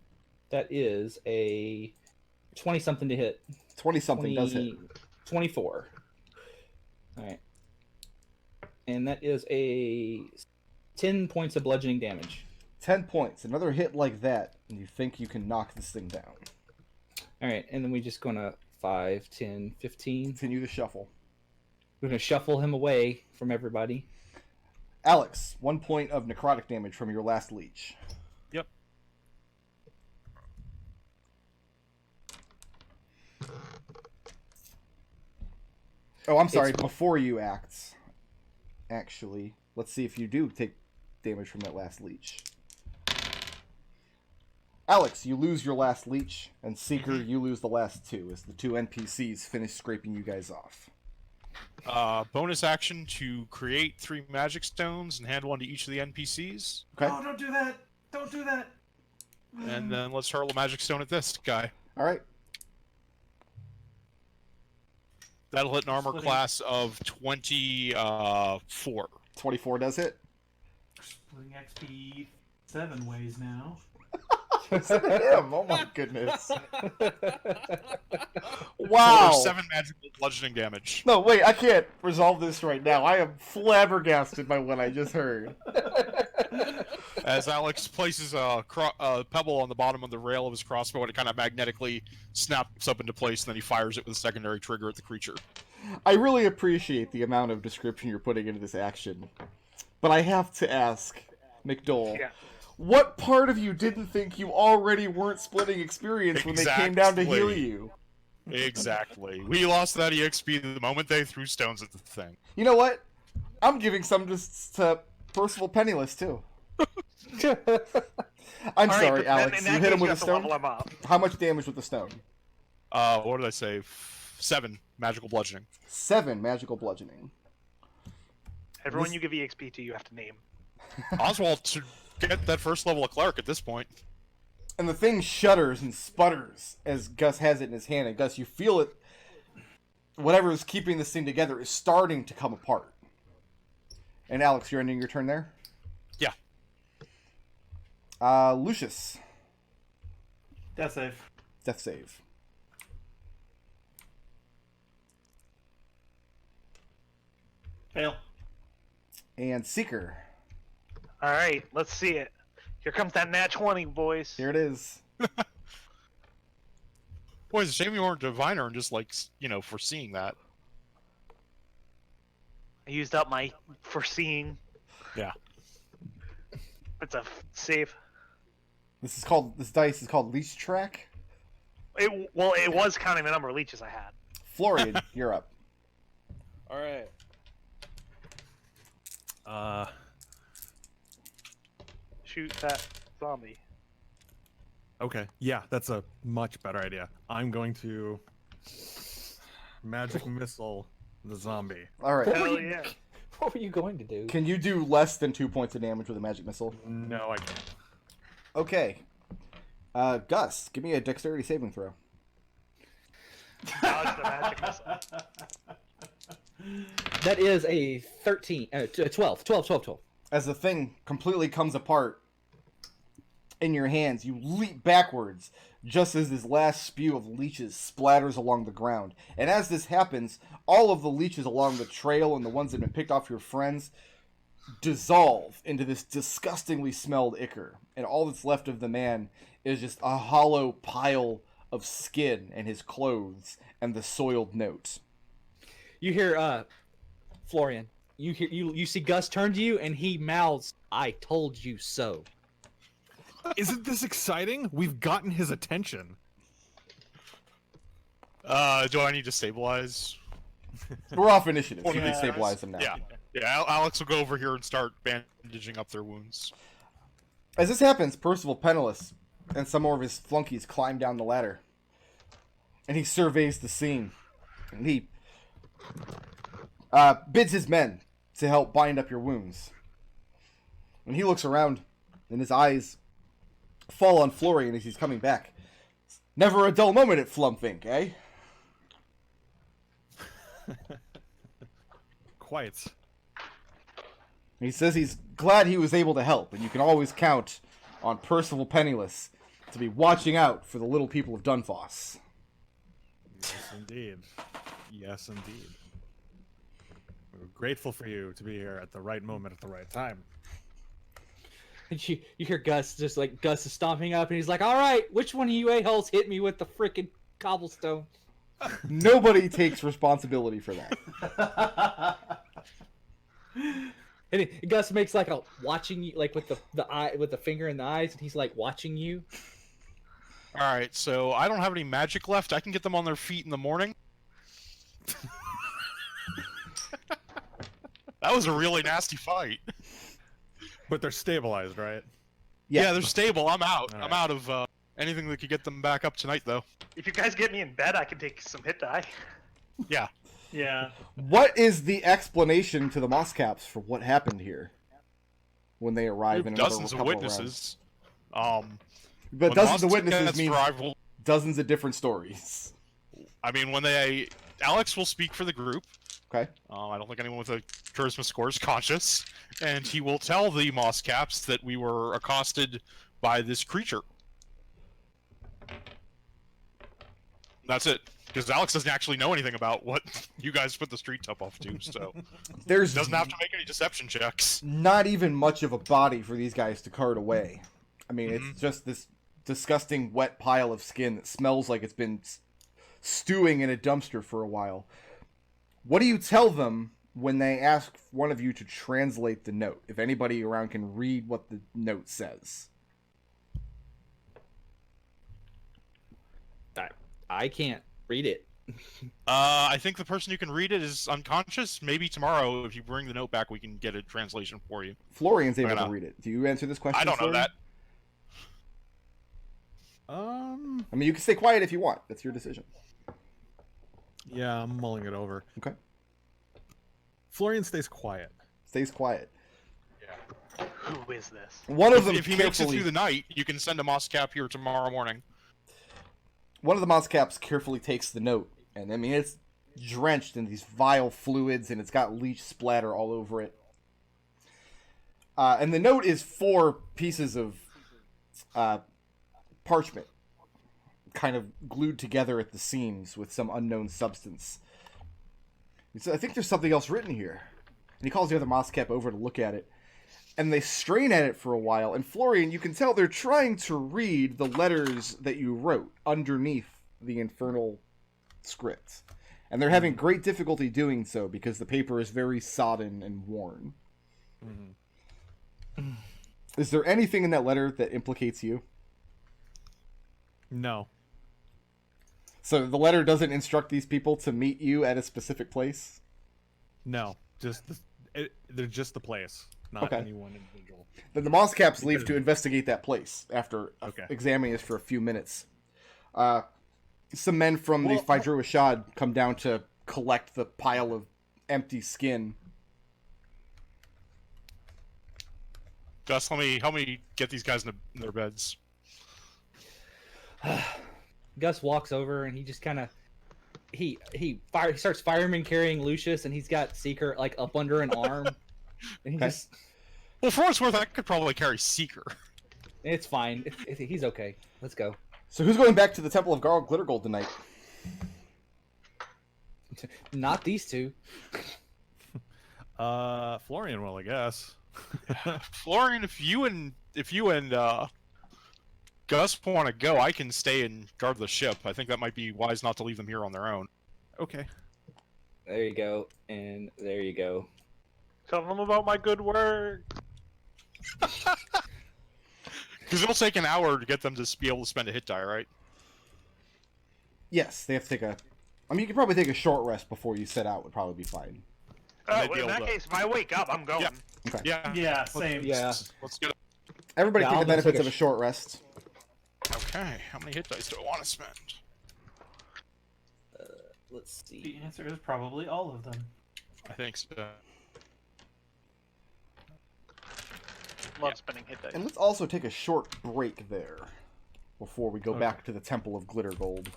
That is a 20 something to hit. 20 something does hit. 24. All right. And that is a 10 points of bludgeoning damage. 10 points. Another hit like that, and you think you can knock this thing down. All right, and then we're just going to 5, 10, 15. Continue to shuffle. We're going to shuffle him away from everybody. Alex, 1 point of necrotic damage from your last leech. Yep. Oh, I'm sorry. It's- Before you act, actually, let's see if you do take damage from that last leech. Alex, you lose your last leech, and Seeker, you lose the last two, as the two NPCs finish scraping you guys off. Bonus action to create 3 magic stones and hand one to each of the NPCs. Okay? Oh, don't do that! Don't do that! And then let's hurl a magic stone at this guy. All right. That'll hit an armor Splitting. class of 24. 24 does hit. Splitting XP 7 ways now. Listen to him. Oh my goodness. For Wow. 7 magical bludgeoning damage. No, wait, I can't resolve this right now. I am flabbergasted by what I just heard. As Alex places a pebble on the bottom of the rail of his crossbow, and it kind of magnetically snaps up into place, and then he fires it with a secondary trigger at the creature. I really appreciate the amount of description you're putting into this action. But I have to ask, McDohl, Yeah. what part of you didn't think you already weren't splitting experience when they came down to heal Exactly. you? Exactly. We lost that EXP the moment they threw stones at the thing. You know what? I'm giving some to Percival Penniless, too. I'm All right, sorry, but then Alex. in You that hit him case, with you a have to level stone? him up. How much damage with the stone? What did I say? 7 magical bludgeoning. 7 magical bludgeoning. Everyone This- you give EXP to, you have to name. Oswald to get that first level of cleric at this point. And the thing shudders and sputters as Gus has it in his hand. And Gus, you feel it. Whatever is keeping this thing together is starting to come apart. And Alex, you're ending your turn there? Yeah. Lucius, Death save. death save. Fail. And Seeker, All right, let's see it. Here comes that nat 20, boys. here it is. Boy, it's a shame you weren't a diviner and just, like, foreseeing that. I used up my foreseeing. Yeah. It's a save. This dice is called Leech Track. It was counting the number of leeches I had. Florian, you're up. All right. Shoot that zombie. Okay. Yeah, that's a much better idea. I'm going to magic missile the zombie. All right. Hell yeah. What were you going to do? Can you do less than 2 points of damage with a magic missile? No, I can't. Okay. Gus, give me a dexterity saving throw. Dodge the magic missile. That is a 13, 12. As the thing completely comes apart in your hands, you leap backwards just as this last spew of leeches splatters along the ground. And as this happens, all of the leeches along the trail and the ones that have been picked off your friends dissolve into this disgustingly smelled ichor. And all that's left of the man is just a hollow pile of skin and his clothes and the soiled note. You hear, Florian. You see Gus turn to you and he mouths, "I told you so." Isn't this exciting? We've gotten his attention. Do I need to stabilize? We're off initiative, so you can Yeah. stabilize them now. Yeah. Yeah, Alex will go over here and start bandaging up their wounds. As this happens, Percival Penniless and some more of his flunkies climb down the ladder. And he surveys the scene. And he bids his men to help bind up your wounds. When he looks around, and his eyes fall on Florian as he's coming back. Never a dull moment at Flumph Inc., eh? Quite. He says he's glad he was able to help, and you can always count on Percival Penniless to be watching out for the little people of Dunfoss. Yes, indeed. Yes, indeed. We're grateful for you to be here at the right moment at the right time. And you hear Gus just like Gus is stomping up, and he's like, "All right, which one of you a-holes hit me with the freaking cobblestone?" Nobody takes responsibility for that. And Gus makes like a watching you, like with the eye, with the finger in the eyes, and he's like watching you. All right, so I don't have any magic left. I can get them on their feet in the morning. That was a really nasty fight. But they're stabilized, right? Yeah, they're stable. I'm out. All I'm right. out of anything that could get them back up tonight, though. If you guys get me in bed, I can take some hit die. Yeah. Yeah. What is the explanation to the Mosscaps for what happened here when they arrive in another Dozens of couple rounds? witnesses. But When dozens of Mosscats witnesses means arrive, will- dozens of different stories. I mean, Alex will speak for the group. Okay. I don't think anyone with a charisma score is conscious, and he will tell the Mosscaps that we were accosted by this creature. That's it. Because Alex doesn't actually know anything about what you guys put the street top off to, so There's doesn't have to make any deception checks. not even much of a body for these guys to cart away. I mean, Mm-hmm. it's just this disgusting wet pile of skin that smells like it's been stewing in a dumpster for a while. What do you tell them when they ask one of you to translate the note? If anybody around can read what the note says. I can't read it. I think the person who can read it is unconscious. Maybe tomorrow, if you bring the note back, we can get a translation for you. Florian's able Fair to enough. read it. Do you answer this question? I don't know Florian? that. I mean, you can stay quiet if you want. That's your decision. Yeah, I'm mulling it over. Okay. Florian stays quiet. Stays quiet. Who is this? One of them If he makes it carefully. through the night, you can send a Mosscap here tomorrow morning. One of the Mosscaps carefully takes the note, and I mean it's drenched in these vile fluids, and it's got leech splatter all over it. And the note is 4 pieces of parchment, kind of glued together at the seams with some unknown substance. He said, "I think there's something else written here." And he calls the other Mosscap over to look at it. And they strain at it for a while, and Florian, you can tell they're trying to read the letters that you wrote underneath the infernal script. And they're having great difficulty doing so because the paper is very sodden and worn. Mm-hmm. Is there anything in that letter that implicates you? No. So the letter doesn't instruct these people to meet you at a specific place? No. Just they're just the place, not Okay. any one individual. Then the Mosscaps leave to investigate that place after Okay. examining it for a few minutes. Some men from the Well, Fydro Ashad come down to collect the pile of empty skin. Gus, help me get these guys in their beds. Gus walks over and he just kind of he starts fireman carrying Lucius, and he's got Seeker like up under an arm, and he Okay. just Well, for what it's worth, I could probably carry Seeker. it's fine. He's okay. Let's go. So who's going back to the Temple of Glittergold tonight? Not these two. Florian will, I guess. Florian, if you and Gus want to go, I can stay and guard the ship. I think that might be wise not to leave them here on their own. Okay. There you go, and there you go. Tell them about my good work. Because it'll take an hour to get them to be able to spend a hit die, right? Yes, they have to take a... I mean, you could probably take a short rest before you set out would probably be fine. They'd be In able that to- case, if I wake up, I'm going. Yeah. Okay. Yeah. Yeah, same. Yeah. Let's get it. Everybody Yeah, take I'll the just benefits take of a a short rest. Okay. How many hit dice do I want to spend? Let's The see. answer is probably all of them. I think so. Love spending hit dice. And let's also take a short break there before we go back to the Temple of Glittergold.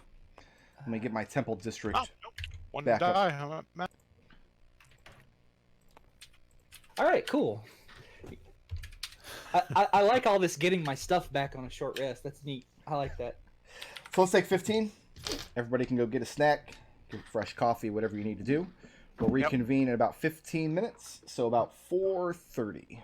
Let me get my temple district. Oh, nope. One Back up. die. I'm at max. All right, cool. I like all this getting my stuff back on a short rest. That's neat. I like that. So let's take 15. Everybody can go get a snack, get fresh coffee, whatever you need to do. We'll reconvene in about 15 minutes, so about 4:30.